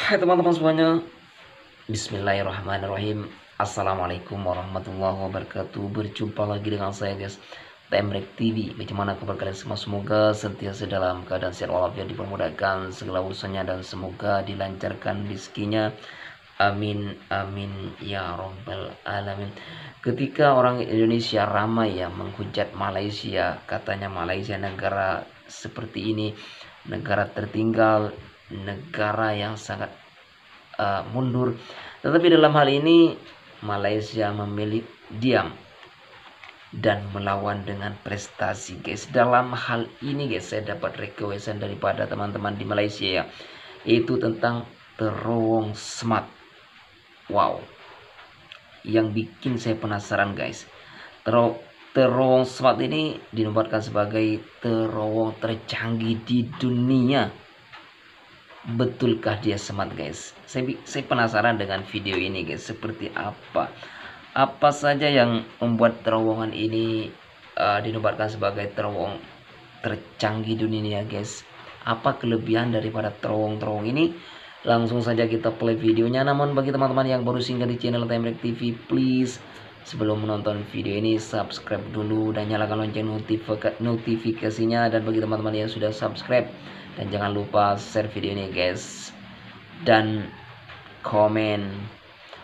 Hai teman-teman semuanya, Bismillahirrahmanirrahim. Assalamualaikum warahmatullahi wabarakatuh. Berjumpa lagi dengan saya guys, Temrek TV. Bagaimana kabar kalian semua? Semoga sentiasa dalam keadaan sehat walafiat, dipermudahkan segala urusannya, dan semoga dilancarkan rezekinya. Amin amin ya robbal alamin. Ketika orang Indonesia ramai ya menghujat Malaysia, katanya Malaysia negara seperti ini, negara tertinggal, negara yang sangat mundur. Tetapi dalam hal ini Malaysia memilih diam dan melawan dengan prestasi guys. Dalam hal ini guys, saya dapat requestan daripada teman-teman di Malaysia ya, yaitu tentang terowong smart. Wow, yang bikin saya penasaran guys, terowong smart ini dinobatkan sebagai terowong tercanggih di dunia. Betulkah dia smart guys? Saya penasaran dengan video ini guys, seperti apa saja yang membuat terowongan ini dinobatkan sebagai terowong tercanggih dunia guys. Apa kelebihan daripada terowong-terowong ini? Langsung saja kita play videonya. Namun bagi teman-teman yang baru singgah di channel Temrek TV, please sebelum menonton video ini subscribe dulu dan nyalakan lonceng notifikasinya. Dan bagi teman-teman yang sudah subscribe, dan jangan lupa share video ini guys, dan komen.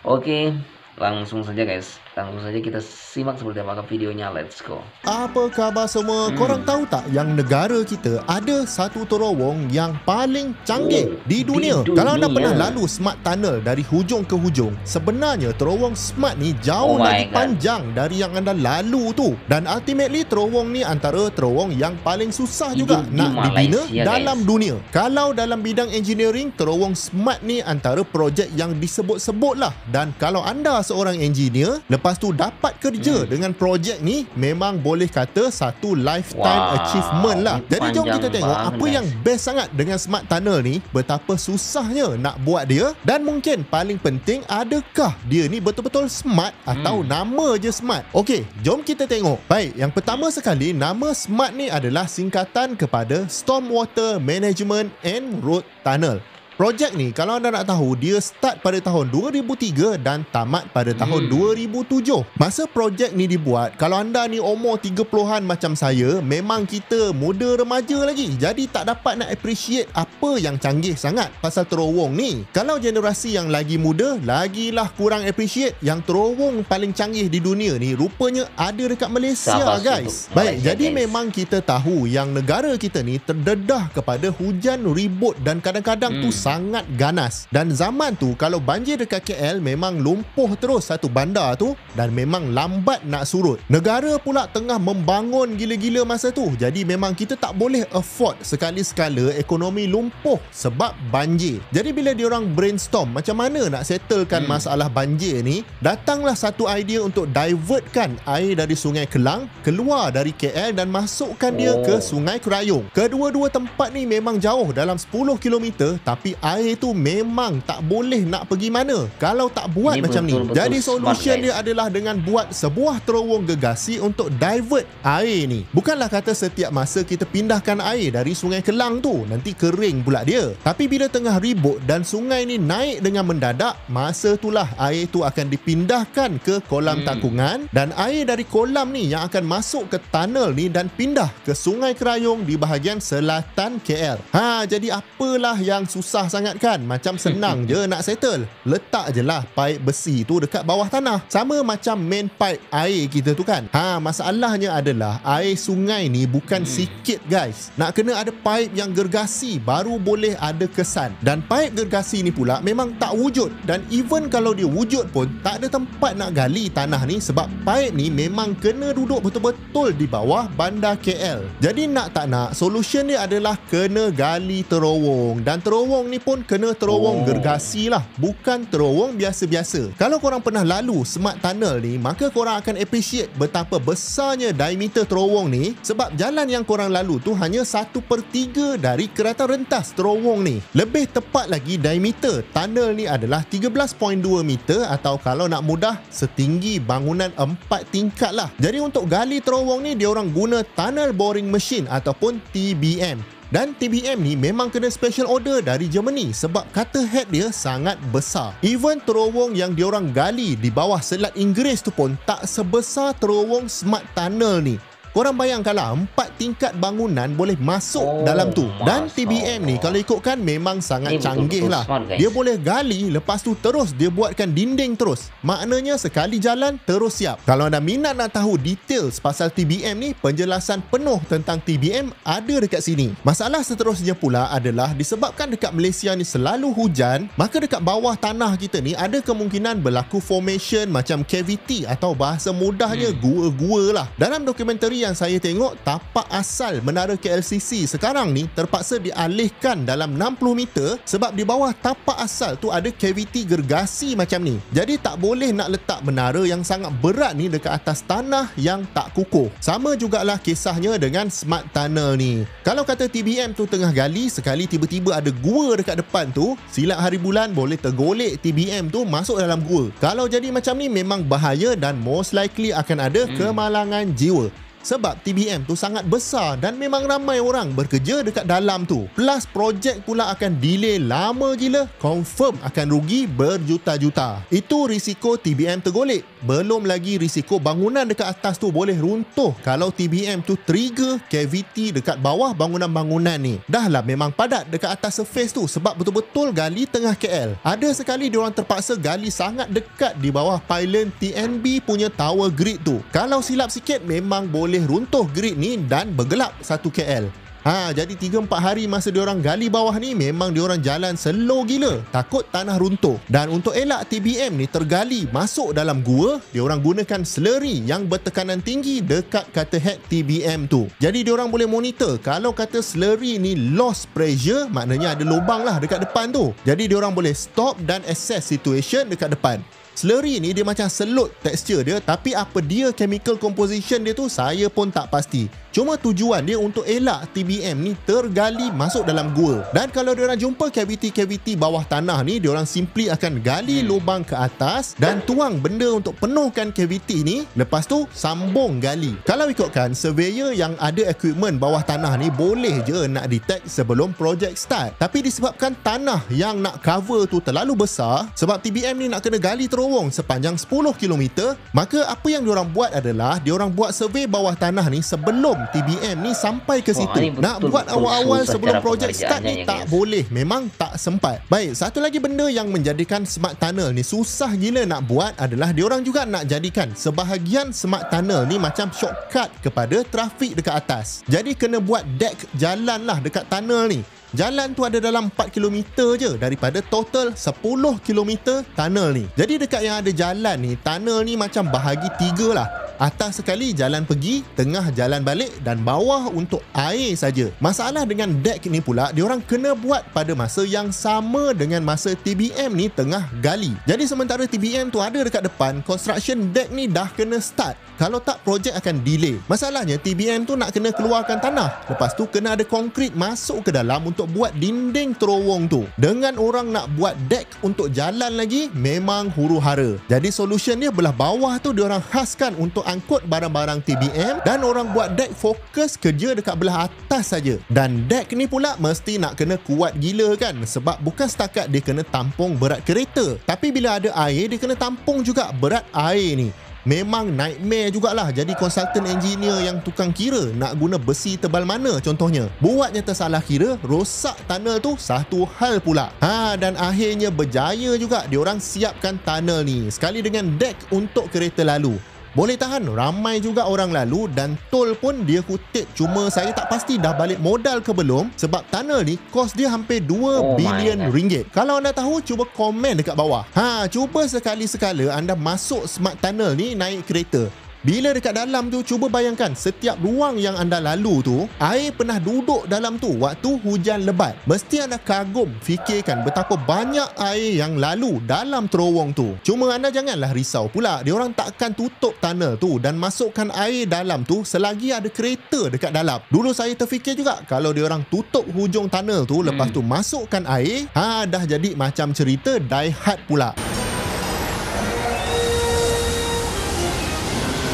Oke, langsung saja guys, langsung saja kita simak seperti apa videonya. Let's go. Apa khabar semua? Korang tahu tak yang negara kita ada satu terowong yang paling canggih di dunia? Kalau anda pernah lalu Smart Tunnel dari hujung ke hujung, sebenarnya terowong Smart ni jauh lagi panjang dari yang anda lalu tu. Dan ultimately terowong ni antara terowong yang paling susah juga nak dibina dalam dunia. Kalau dalam bidang engineering, terowong Smart ni antara projek yang disebut-sebut lah. Dan kalau anda seorang engineer, lepas tu dapat kerja dengan projek ni, memang boleh kata satu lifetime achievement lah. Jadi jom kita tengok apa yang best sangat dengan Smart Tunnel ni, betapa susahnya nak buat dia, dan mungkin paling penting, adakah dia ni betul-betul smart atau nama je smart. Okey, jom kita tengok. Baik, yang pertama sekali, nama Smart ni adalah singkatan kepada Stormwater Management and Road Tunnel. Projek ni kalau anda nak tahu, dia start pada tahun 2003 dan tamat pada tahun 2007. Masa projek ni dibuat, kalau anda ni umur 30-an macam saya, memang kita muda remaja lagi. Jadi tak dapat nak appreciate apa yang canggih sangat pasal terowong ni. Kalau generasi yang lagi muda, lagilah kurang appreciate yang terowong paling canggih di dunia ni rupanya ada dekat Malaysia guys. Baik, jadi memang kita tahu yang negara kita ni terdedah kepada hujan ribut dan kadang-kadang tu sangat ganas. Dan zaman tu kalau banjir dekat KL memang lumpuh terus satu bandar tu, dan memang lambat nak surut. Negara pula tengah membangun gila-gila masa tu. Jadi memang kita tak boleh afford sekali-sekala ekonomi lumpuh sebab banjir. Jadi bila diorang brainstorm macam mana nak settlekan masalah banjir ni, datanglah satu idea untuk divertkan air dari Sungai Kelang keluar dari KL dan masukkan dia ke Sungai Kerayong. Kedua-dua tempat ni memang jauh dalam 10 km, tapi air tu memang tak boleh nak pergi mana kalau tak buat macam ni. Jadi solution dia adalah dengan buat sebuah terowong gergasi untuk divert air ni. Bukanlah kata setiap masa kita pindahkan air dari Sungai Kelang tu nanti kering pula dia. Tapi bila tengah ribut dan sungai ni naik dengan mendadak, masa itulah air tu akan dipindahkan ke kolam takungan, dan air dari kolam ni yang akan masuk ke tunnel ni dan pindah ke Sungai Kerayong di bahagian selatan KL. Jadi apalah yang susah sangat kan? Macam senang je nak settle. Letak je lah paip besi tu dekat bawah tanah. Sama macam main pipe air kita tu kan. Masalahnya adalah air sungai ni bukan sikit guys. Nak kena ada paip yang gergasi baru boleh ada kesan. Dan paip gergasi ni pula memang tak wujud. Dan even kalau dia wujud pun tak ada tempat nak gali tanah ni, sebab paip ni memang kena duduk betul-betul di bawah bandar KL. Jadi nak tak nak, solution dia adalah kena gali terowong. Dan terowong ni pun kena terowong gergasi lah, bukan terowong biasa-biasa. Kalau korang pernah lalu Smart Tunnel ni, maka korang akan appreciate betapa besarnya diameter terowong ni, sebab jalan yang korang lalu tu hanya 1/3 dari kereta rentas terowong ni. Lebih tepat lagi, diameter tunnel ni adalah 13.2 meter, atau kalau nak mudah, setinggi bangunan 4 tingkat lah. Jadi untuk gali terowong ni, dia orang guna tunnel boring machine ataupun TBM. Dan TBM ni memang kena special order dari Germany sebab kata head dia sangat besar. Even terowong yang diorang gali di bawah Selat Inggeris tu pun tak sebesar terowong Smart Tunnel ni. Korang bayangkanlah 4 tingkat bangunan boleh masuk dalam tu. Dan TBM ni kalau ikutkan memang sangat canggih lah. Dia boleh gali, lepas tu terus dia buatkan dinding terus. Maknanya sekali jalan terus siap. Kalau anda minat nak tahu details pasal TBM ni, penjelasan penuh tentang TBM ada dekat sini. Masalah seterusnya pula adalah disebabkan dekat Malaysia ni selalu hujan, maka dekat bawah tanah kita ni ada kemungkinan berlaku formation macam cavity atau bahasa mudahnya gua-gua lah. Dalam dokumentari yang saya tengok, tapak asal menara KLCC sekarang ni terpaksa dialihkan dalam 60 meter sebab di bawah tapak asal tu ada kaviti gergasi macam ni. Jadi tak boleh nak letak menara yang sangat berat ni dekat atas tanah yang tak kukuh. Sama jugalah kisahnya dengan Smart Tunnel ni. Kalau kata TBM tu tengah gali, sekali tiba-tiba ada gua dekat depan tu, silap hari bulan boleh tergolek TBM tu masuk dalam gua. Kalau jadi macam ni memang bahaya dan most likely akan ada kemalangan jiwa. Sebab TBM tu sangat besar dan memang ramai orang bekerja dekat dalam tu. Plus projek pula akan delay lama gila, confirm akan rugi berjuta-juta. Itu risiko TBM tergolek. Belum lagi risiko bangunan dekat atas tu boleh runtuh kalau TBM tu trigger cavity dekat bawah bangunan-bangunan ni. Dah lah memang padat dekat atas surface tu sebab betul-betul gali tengah KL. Ada sekali diorang terpaksa gali sangat dekat di bawah pylon TNB punya tower grid tu. Kalau silap sikit memang boleh runtuh grid ni dan bergelap 1 KL. Jadi 3-4 hari masa diorang gali bawah ni memang diorang jalan slow gila, takut tanah runtuh. Dan untuk elak TBM ni tergali masuk dalam gua, diorang gunakan slurry yang bertekanan tinggi dekat kata head TBM tu. Jadi diorang boleh monitor kalau kata slurry ni lost pressure, maknanya ada lubang lah dekat depan tu. Jadi diorang boleh stop dan assess situation dekat depan. Slurry ni dia macam selut tekstur dia, tapi apa dia chemical composition dia tu saya pun tak pasti. Cuma tujuan dia untuk elak TBM ni tergali masuk dalam gua. Dan kalau diorang jumpa cavity-cavity bawah tanah ni, diorang simply akan gali lubang ke atas dan tuang benda untuk penuhkan cavity ni, lepas tu sambung gali. Kalau ikutkan, surveyor yang ada equipment bawah tanah ni boleh je nak detect sebelum projek start. Tapi disebabkan tanah yang nak cover tu terlalu besar, sebab TBM ni nak kena gali terowong sepanjang 10 km, maka apa yang diorang buat adalah diorang buat survey bawah tanah ni sebelum TBM ni sampai ke situ. Nak buat awal-awal sebelum projek start ni tak boleh, memang tak sempat. Baik, satu lagi benda yang menjadikan Smart Tunnel ni susah gila nak buat adalah diorang juga nak jadikan sebahagian Smart Tunnel ni macam shortcut kepada trafik dekat atas. Jadi kena buat deck jalan lah dekat tunnel ni. Jalan tu ada dalam 4 km je daripada total 10 km tunnel ni. Jadi dekat yang ada jalan ni, tunnel ni macam bahagi 3 lah. Atas sekali jalan pergi, tengah jalan balik dan bawah untuk air saja. Masalah dengan deck ni pula, diorang kena buat pada masa yang sama dengan masa TBM ni tengah gali. Jadi sementara TBM tu ada dekat depan, construction deck ni dah kena start. Kalau tak, projek akan delay. Masalahnya TBM tu nak kena keluarkan tanah. Lepas tu kena ada konkrit masuk ke dalam untuk buat dinding terowong tu. Dengan orang nak buat deck untuk jalan lagi, memang huru-hara. Jadi solution dia belah bawah tu diorang khaskan untuk angkut barang-barang TBM dan orang buat deck fokus kerja dekat belah atas saja. Dan deck ni pula mesti nak kena kuat gila kan, sebab bukan setakat dia kena tampung berat kereta, tapi bila ada air dia kena tampung juga berat air ni. Memang nightmare jugalah jadi consultant engineer yang tukang kira nak guna besi tebal mana contohnya. Buatnya tersalah kira, rosak tunnel tu satu hal pula. Dan akhirnya berjaya juga diorang siapkan tunnel ni sekali dengan deck untuk kereta lalu. Boleh tahan ramai juga orang lalu dan tol pun dia kutip. Cuma saya tak pasti dah balik modal ke belum sebab tunnel ni kos dia hampir 2 bilion ringgit. Kalau anda tahu, cuba komen dekat bawah. Cuba sekali-sekala anda masuk Smart Tunnel ni naik kereta. Bila dekat dalam tu, cuba bayangkan setiap ruang yang anda lalu tu, air pernah duduk dalam tu waktu hujan lebat. Mesti anda kagum fikirkan betapa banyak air yang lalu dalam terowong tu. Cuma anda janganlah risau pula, diorang takkan tutup tunnel tu dan masukkan air dalam tu selagi ada kereta dekat dalam. Dulu saya terfikir juga kalau diorang tutup hujung tunnel tu, lepas tu masukkan air, dah jadi macam cerita Die Hard pula.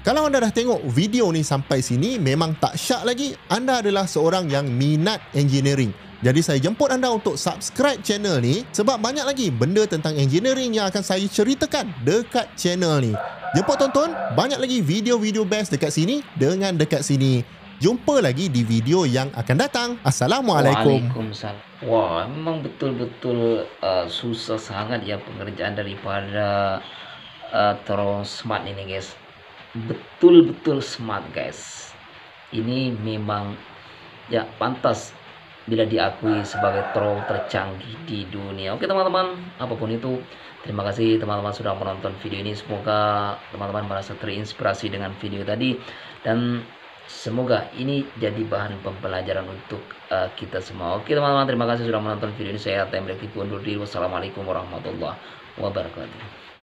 Kalau anda dah tengok video ni sampai sini, memang tak syak lagi, anda adalah seorang yang minat engineering. Jadi saya jemput anda untuk subscribe channel ni sebab banyak lagi benda tentang engineering yang akan saya ceritakan dekat channel ni. Jemput tonton, banyak lagi video-video best dekat sini dengan dekat sini. Jumpa lagi di video yang akan datang. Assalamualaikum. Waalaikumsalam. Wah, memang betul-betul susah sangat ya pengerjaan daripada terowong smart ini guys. Betul-betul smart guys. Ini memang ya pantas bila diakui sebagai terowong tercanggih di dunia. Oke teman-teman, apapun itu, terima kasih teman-teman sudah menonton video ini. Semoga teman-teman merasa terinspirasi dengan video tadi, dan semoga ini jadi bahan pembelajaran untuk kita semua. Oke teman-teman, terima kasih sudah menonton video ini. Saya Temrek undur diri. Wassalamualaikum warahmatullahi wabarakatuh.